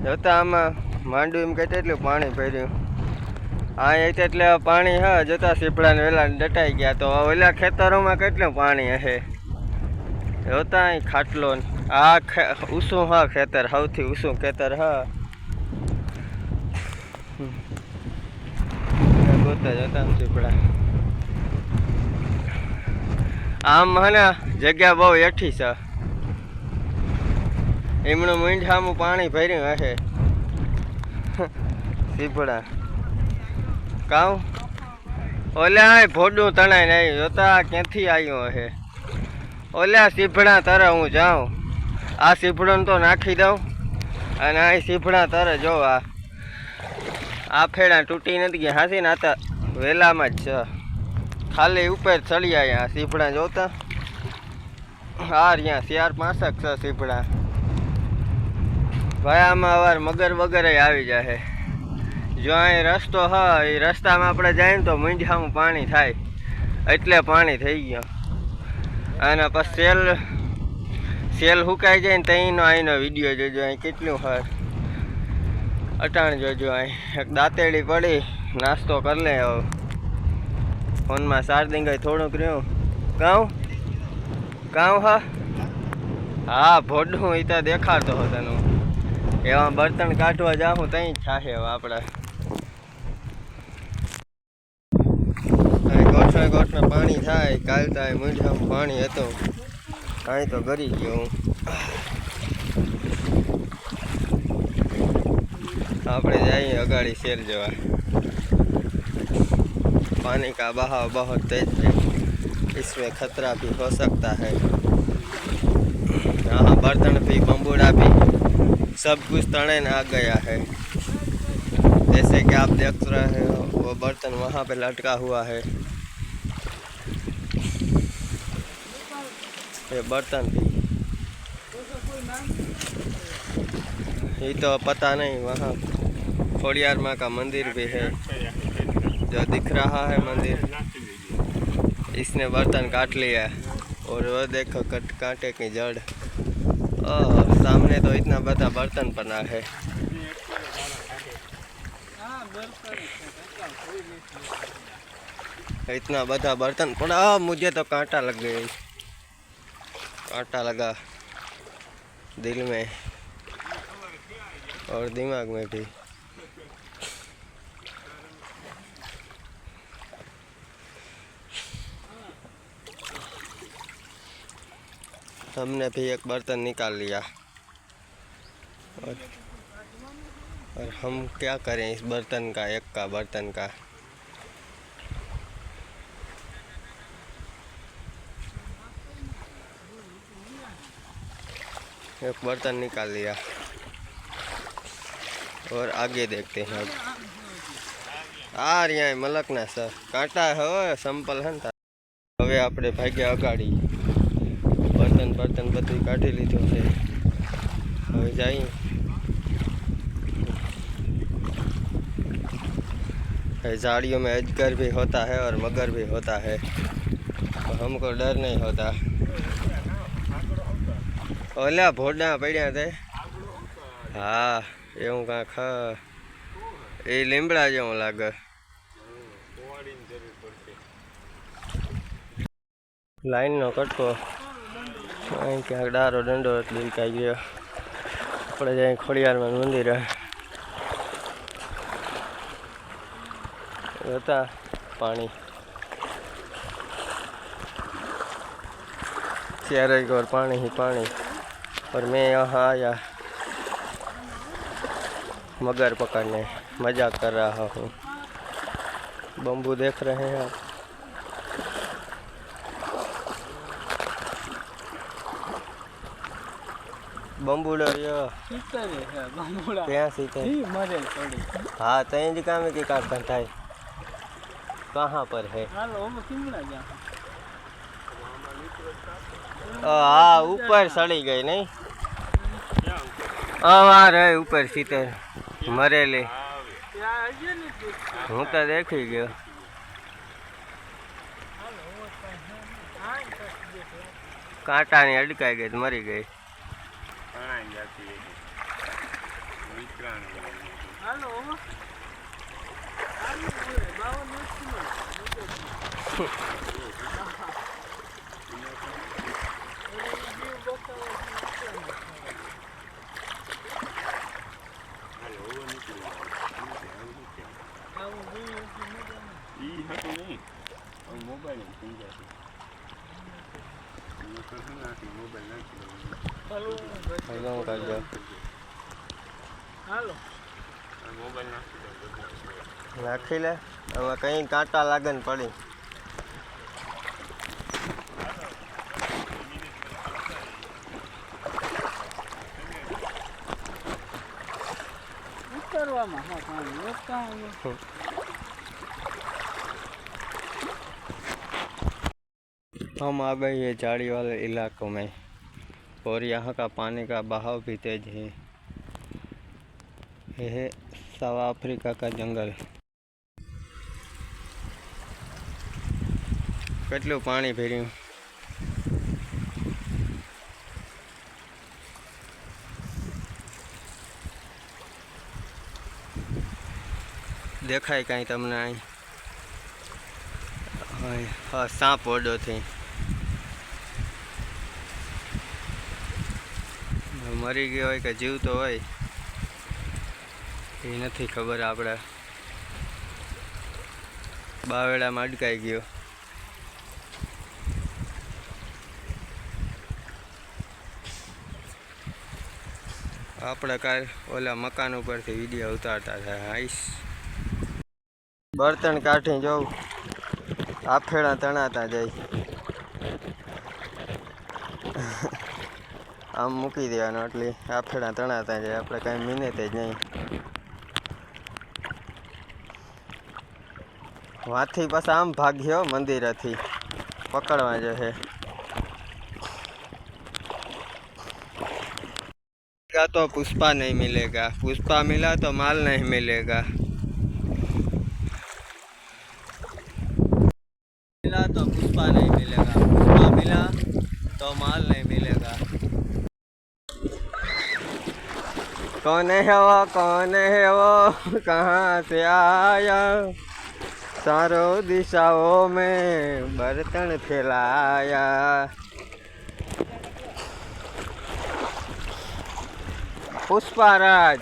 જોતા આમાં માંડું એમ કહેતા એટલું પાણી ભર્યું આ એટલે પાણી હા જોતા સીપડાને વેલા દટાઈ ગયા તો ઓલા ખેતરોમાં કેટલું પાણી હશે જોતા અહીં ખાટલો આ ઊંચું હા ખેતર સૌથી ઊંચું ખેતર હા જોતા જોતા સીપડા આમ હે ને જગ્યા બહુ એઠી છે એમનું મીંઢામાં પાણી ભર્યું હશે સીપડા કાઉ ઓલા ભોડું તણાઈ નહીં જોતા ક્યાંથી આવ્યું હશે ઓલા સીપડા તરે હું જાઉં આ સીપડોને તો નાખી દઉં અને આ સીપડા તરે જો આ ફેડા તૂટી નથી ગયા હાસી ને આ તો વેલામાં જ છે ખાલી ઉપર ચડી આવ્યા સીપડા જોતા હા રહ્યા 4-5 છે સીપડા ભાઈ આમાં અવાર મગર વગર આવી જાય જો અહીં રસ્તો હા એ રસ્તામાં આપણે જાય ને તો મીંઢામાં પાણી થાય એટલે પાણી થઈ ગયો અને પછી સેલ સુકાઈ જાય ને ત્યાંનો અહીંનો વિડીયો જોજો અહીં કેટલું હોય અટાણ જોજો અહીં એક દાંતેડી પડી નાસ્તો કરી લે હવે ફોનમાં ચાર્જિંગ થોડુંક રહ્યું કાઉ હા ભોડું એ તો દેખાડતો હતો તનું એવા બર્તન કાઢવા જાઉં ત્યાં જ થાશે હવે આપણે ગોઠવે પાણી થાય કાલ થાય મીંઢામાં પાણી હતું અહીં તો ગરી ગયો હું આપણે જઈએ અગાડી શેર જવા पानी का बहाव बहुत तेज है इसमें खतरा भी हो सकता है यहाँ बर्तन भी बम्बूड़ा भी सब कुछ तने आ गया है जैसे कि आप देख रहे हो वो बर्तन वहाँ पे लटका हुआ है ये बर्तन भी ये तो पता नहीं वहाँ खोड़ियार माँ का मंदिर भी है जो दिख रहा है मंदिर इसने बर्तन काट लिया और वो देखो कांटे की जड़ और सामने तो इतना बड़ा बर्तन बना है इतना बड़ा बर्तन पड़ा मुझे तो कांटा लग गई कांटा लगा दिल में और दिमाग में भी हमने भी एक बर्तन निकाल लिया और हम क्या करें इस बर्तन का एक का बर्तन का एक बर्तन निकाल लिया और आगे देखते हैं अब आ रहा है मलकना सर कांटा है संपल है हवे आपणे भाग्या अगाड़ी बर्तन બધું કાઢી લીધું છે હવે જઈએ झाड़ियों में अजगर भी होता है और मगर भी होता है तो हमको डर नहीं होता ओला भोडा पड़ा थे हाँ एवं कांक ए લીમડા જેવું લાગે लाइन नो कटको અહીં ક્યાંક ડારો દંડો લીલકાઈ ગયો આપણે જાય ખોડિયારમાં મંદિર હતા पानी चारे और पानी ही पानी और मैं यहाँ आया मगर पकड़ने मजाक कर रहा हूँ बम्बू देख रहे हैं आप बम्बूड़ा हाँ तय जी काम की काटता था कहाँ पर है हाँ ऊपर सड़ी गई नहीं हाँ रहे ऊपर सीते मरेली हूँ तो देखी गयो कांटा ने अड़काई गई तो मरी गई નાખી લે હવે કઈ કાંટા લાગે ને પડી हम आ गए ये झाड़ी वाले इलाकों में और यहाँ का पानी का बहाव भी तेज है। यह है साउथ अफ्रीका का जंगल। કેટલું પાણી ભર્યું દેખાય કાંઈ તમને અહીં હા સાપ ઓડોથી મરી ગયો હોય કે જીવતો હોય એ નથી ખબર આપણે બાવેડામાં અટકાઈ ગયો આપણે કાલ ઓલા મકાન ઉપરથી વિડીયો ઉતારતા હતા આઈશ બર્તન કાઢી જોઉં આફેડા તણાતા જાય આમ મૂકી દેવાનું એટલે આફેડા તણાતા જાય આપણે કાંઈ મિનેતે જ નહીં વાથી પાછા આમ ભાગ્યો મંદિરેથી પકડવા જશે तो पुष्पा नहीं मिलेगा पुष्पा मिला तो माल नहीं मिलेगा मिला तो पुष्पा नहीं मिलेगा पुष्पा मिला तो माल नहीं मिलेगा कौन है वो कहाँ से आया चारों दिशाओं में बर्तन फैलाया पुष्पा राज